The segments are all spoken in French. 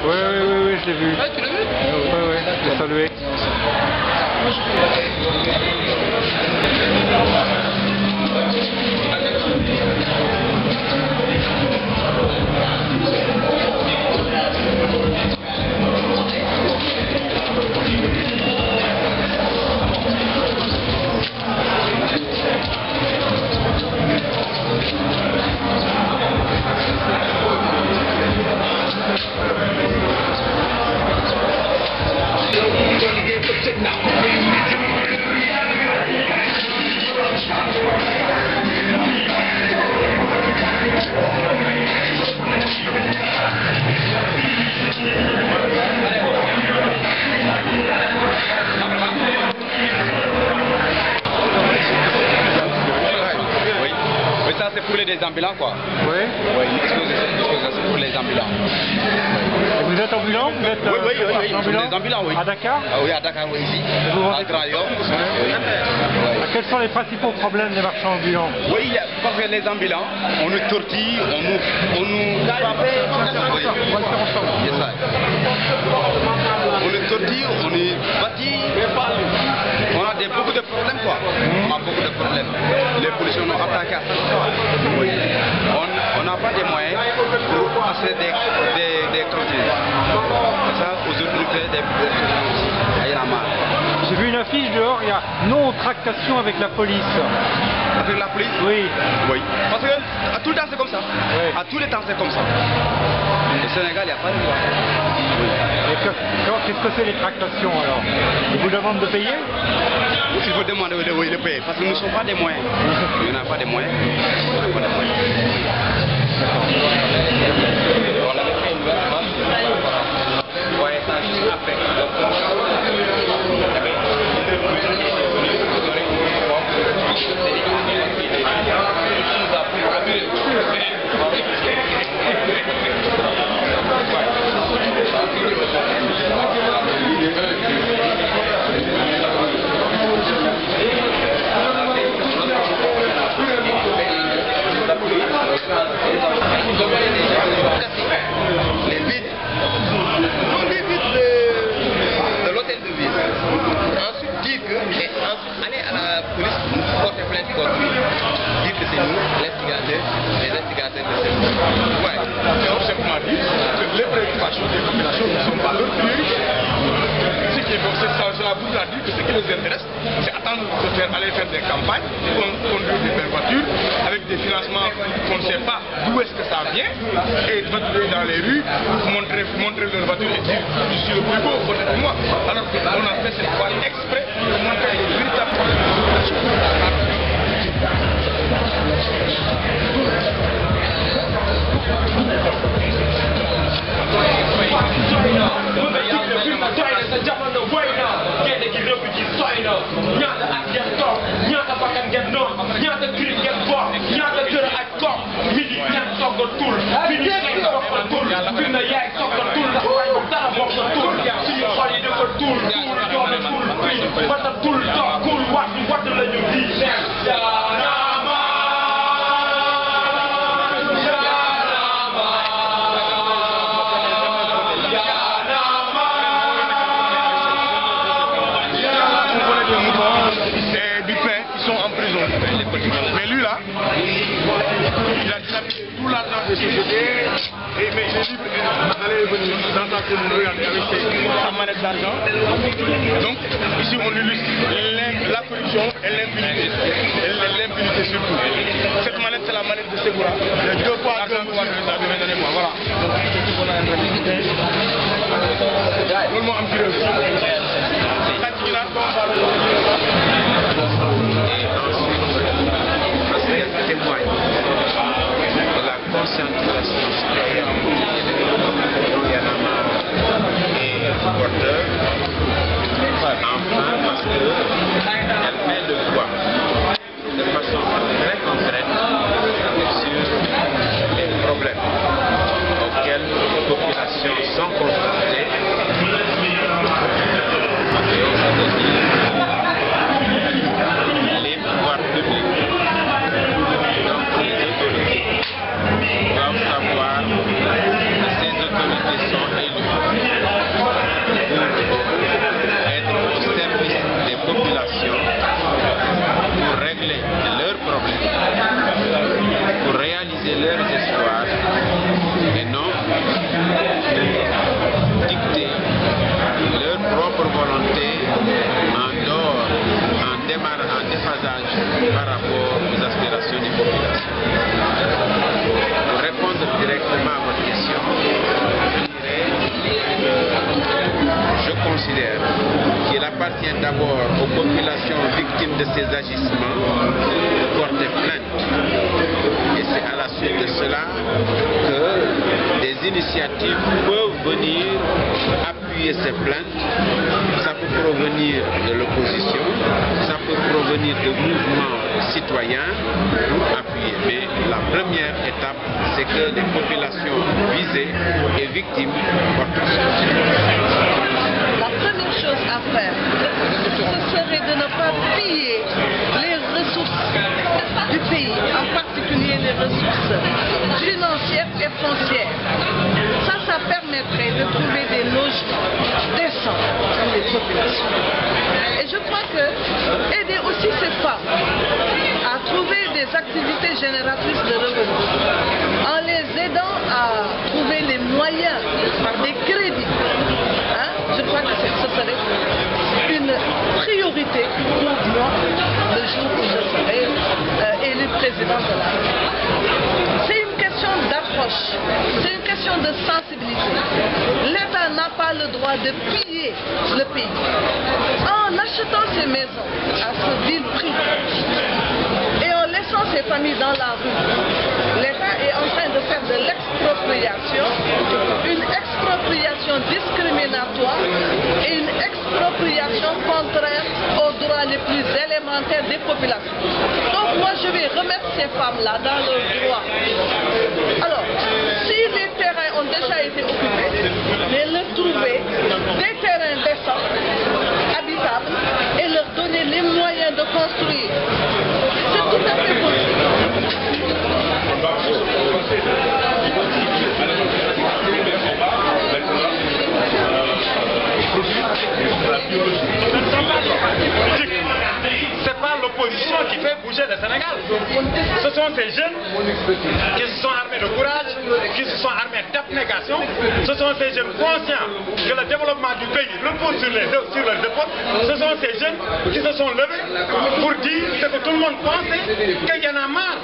Oui, je l'ai vu. Ah, tu l'as vu? Oui, je l'ai salué. Oui, ça c'est pour les ambulants quoi. Oui. Oui, c'est pour les ambulants. Et vous êtes ambulant? Vous êtes oui, ambulant? les ambulants, oui. À Dakar? Ah oui, à Dakar, oui, ici. Et vous vendez à Traillon. Oui. Quels sont les principaux problèmes des marchands ambulants? Oui, parce que les ambulants, on nous tortille, on nous... Oui. C'est ça. On nous tortille, on est bâti. On a beaucoup de problèmes quoi. On a beaucoup de problèmes. Les policiers nous attaquent à ça. Oui. On n'a pas de moyens pour passer des clôtures. C'est ça, aujourd'hui, on fait des il y en a marre. J'ai vu une affiche dehors, il y a non tractation avec la police. Avec la police? Oui. Oui. Parce que à tout le temps c'est comme ça. Oui. À tous les temps c'est comme ça. Au Sénégal, il n'y a pas de loi. Oui. Et qu'est-ce que c'est les tractations alors? Ils vous demandent de payer? Il faut demander de payer parce que nous ne sommes pas des moyens. Il n'y en a pas de moyens. On n'a pas de moyens. On avait fait une demande. Oui, ça a juste après. Les vides. Non, les vides de l'hôtel de ville. Ensuite, dire que, aller à la police porter plainte contre lui. Dire que c'est nous, les instigateurs de cette chose. Ouais. On simplement dit que les préoccupations des populations ne sont pas leurs priorités. Cela voudra dire que ce qui les intéresse, c'est attendre de aller faire des campagnes, conduire des belles voitures, avec des financements qu'on ne sait pas d'où est-ce que ça vient, et patrouiller dans les rues, montrer leur voiture et dire je suis le plus beau, peut-être moi. Alors qu'on a fait cette fois exprès de montrer les véritables mais lui là, il a tout l'argent des sociétés, mais il est libre d'aller venir dans sa commune regarder avec sa manette d'argent. Donc, ici, on illustre la corruption et l'impunité. L'impunité surtout. Cette manette, c'est la manette de Segura. Les deux fois, voilà. Donc, c'est ce qu'on a interprété. Le mot empireux. Parce qu'elle témoigne de la conscientisation citoyenne dont Y'en a marre et porteur. Enfin, parce qu'elle met le doigt de façon très concrète sur les problèmes auxquels les populations sont confrontées. Les pouvoirs publics, donc les autorités, doivent savoir que ces autorités sont élues pour être au service des populations, pour régler leurs problèmes, pour réaliser leurs espoirs et non pour dicter leur propre volonté en dehors, en déphasage par rapport aux aspirations des populations. Pour répondre directement à votre question, je considère qu'il appartient d'abord aux populations victimes de ces agissements de porter plainte. Et c'est à la suite de cela que des initiatives peuvent venir appuyer ces plaintes. Ça peut provenir de l'opposition, ça peut provenir de mouvements citoyens pour appuyer. Mais la première étape, c'est que les populations visées et victimes portent plainte. La première chose à faire, ce serait de ne pas piller les ressources du pays, en particulier les ressources financières et foncières. Ça permettrait de trouver des logements décents pour les populations. Et je crois que aider aussi ces femmes à trouver des activités génératrices de revenus, en les aidant à trouver les moyens par des crédits, je crois que ce serait une priorité pour moi le jour où je serai élu président de la République. C'est une question d'approche, c'est une question de sensibilité. L'État n'a pas le droit de piller le pays. En achetant ces maisons à ce vil prix et en laissant ces familles dans la rue, l'État est en train de faire de l'expropriation, une expropriation discriminatoire et une expropriation contraire aux droits les plus élémentaires des populations. Donc moi je vais remettre ces femmes-là dans leurs droits. Alors, si les terrains ont déjà été occupés, mais leur trouver des terrains décents, habitables, et leur donner les moyens de construire. C'est tout à fait possible. C'est pas l'opposition qui fait bouger le Sénégal. Ce sont ces jeunes qui se sont armés de courage, qui se sont armés d'abnégation. Ce sont ces jeunes conscients que le développement du pays repose sur leurs épaules. Ce sont ces jeunes qui se sont levés pour dire ce que tout le monde pensait, qu'il y en a marre,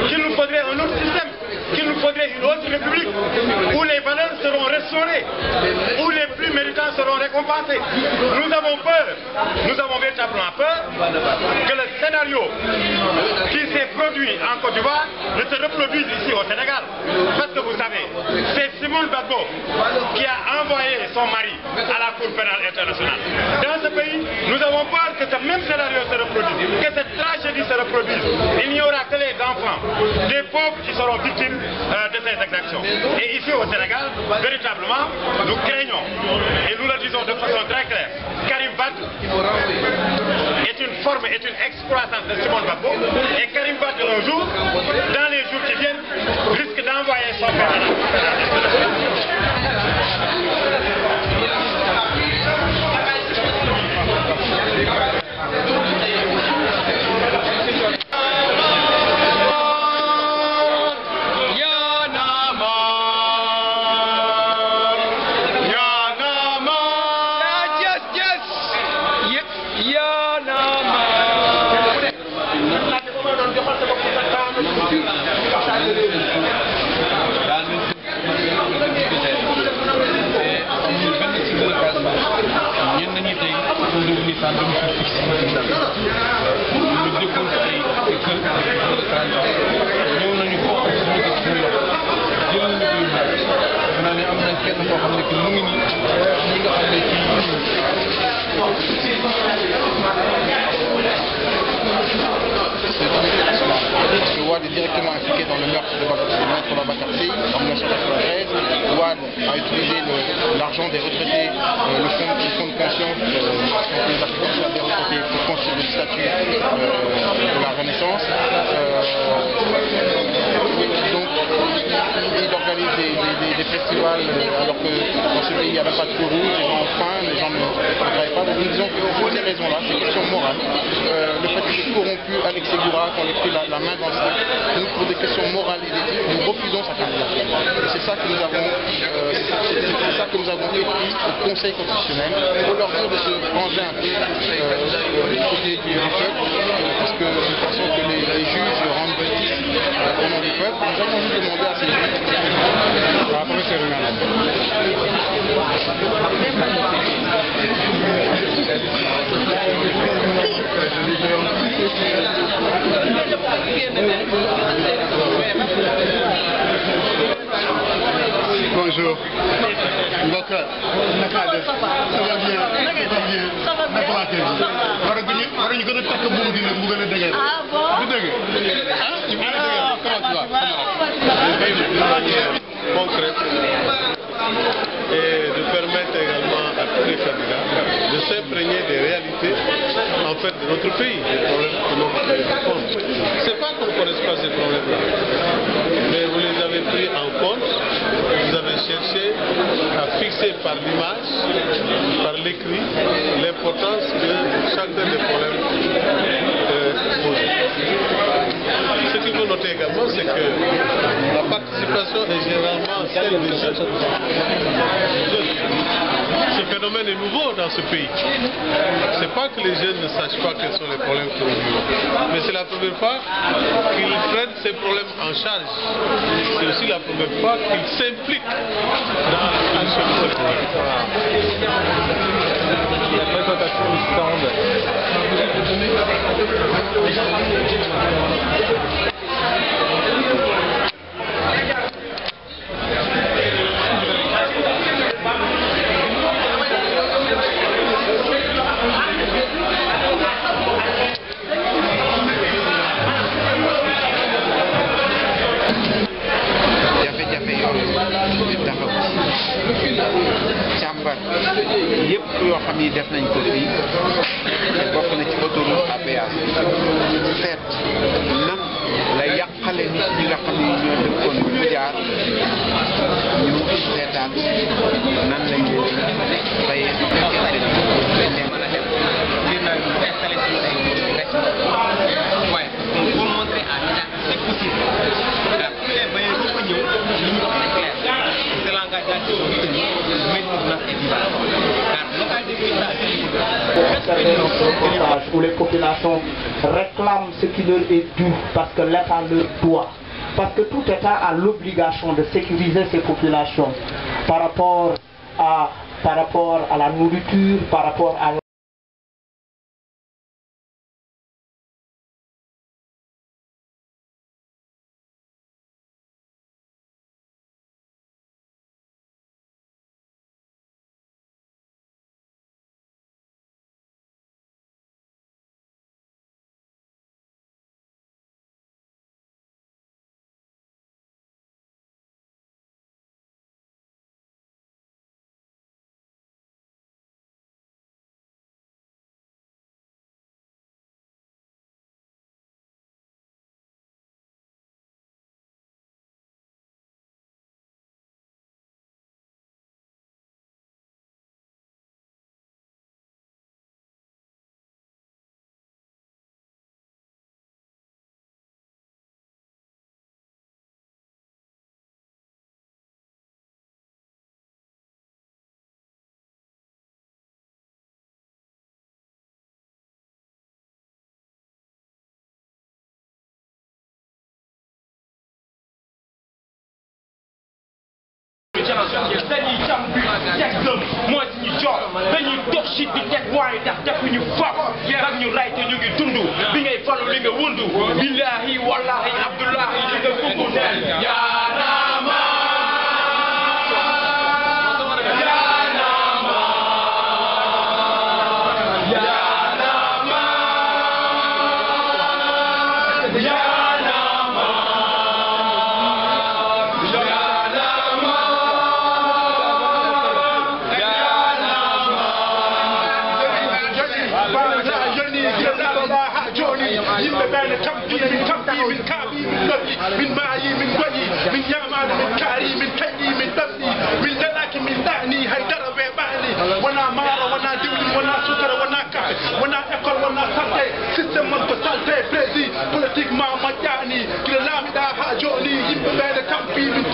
qu'il nous faudrait un autre système, qu'il nous faudrait une autre république où les valeurs seront restaurées, où les plus méritants seront récompensés. Nous avons peur, nous avons véritablement peur que le scénario qui s'est produit en Côte d'Ivoire ne se reproduise ici au Sénégal. Parce que vous savez, c'est Simone Gbagbo qui a envoyé son mari à la Cour pénale internationale. Dans ce pays, nous avons peur que ce même scénario se reproduise, que cette tragédie se reproduise. Il n'y aura que les enfants, des pauvres qui seront victimes de ces exactions. Et ici au Sénégal, véritablement, nous craignons, et nous le disons de façon très claire, Karim Wade est une forme, est une excroissance de Simone Gbagbo, et Karim Wade un jour, dans les jours qui viennent, risque d'envoyer son père à la Cour pénale internationale. l'argent des retraités, le fonds de pension, des retraités pour construire une statue de la Renaissance. Donc, il organise des festivals alors que dans ce pays il n'y avait pas de feu rouge, les gens ont faim, les gens ne travaillent pas. Donc nous disons que pour ces raisons-là, c'est une question morale. Le fait qu'il est corrompu, Alex Segura, qu'on ait pris la main dans le sac, nous pour des questions morales et éthiques, nous refusons sa candidature. Et c'est ça que nous avons, écrit au Conseil constitutionnel pour leur dire de se ranger un peu du côté du peuple, parce que nous pensons que les juges rendent justice au nom du peuple. Nous avons juste demandé à ces juges. Bonjour. Mbokar. Naka def. Ça va bien. Ça va bien. Waruñu gën a takk buum bi nag mu gën a dëgër. Ah bon? Du dëgg. Ah, ñu gën a dëgër. Comment tu vas? Concrète et de permettre également à tous les candidats de s'imprégner des réalités en fait de notre pays, des problèmes que notre pays rencontre. C'est pas qu'on ne connaisse pas ces problèmes-là, mais vous les avez pris en compte, vous avez cherché à fixer par l'image, par l'écrit, l'importance que chacun des problèmes pose. Ce qu'il faut noter également, c'est que la participation est généralement celle des jeunes. Ce phénomène est nouveau dans ce pays. C'est pas que les jeunes ne sachent pas quels sont les problèmes que nous vivons, mais c'est la première fois qu'ils prennent ces problèmes en charge. C'est aussi la première fois qu'ils s'impliquent dans la solution de ces problèmes. La présentation du stand. càmbar yëpp yoo xam ni def nañ ko fii bokk na ci autoroute à péage seet nan la yàqale nit ñi nga xam ni ñoo dëkkoon bu jaar ñu seetaan nan lañ bayee dañ leen mën a def ngir na installé suñu ay ouais pour montrer à l'État que c'est possible tous les bailleurs yi ko ñëw li ñu wax c'est clair c'est l'engagement où les populations réclament ce qui leur est dû parce que l'État leur doit. Parce que tout État a l'obligation de sécuriser ses populations par rapport à la nourriture, par rapport à dañuy jàmm bi teg lëm mooy suñu jox dañuy dox shit bi teg waaye ndax defuñu fab ak ñu ray te ñu ngi dund bi ngay falu li nga wundu billahi wallahi abdullahi li nga buggu neen yaarama mi min kaaɓi min ɗolli min maayi min goƴi min ñamaani min kaari min taƴƴi min ɗamɗi min lelaki min ɗani haydara weeɓani wona maaro wona diwlin wona sukara wona kafe wona école wona santé systéme mon ko salté prési politiquement moƴƴani kila laamiɗa ha joni yimɓe ɓeɗe kampi min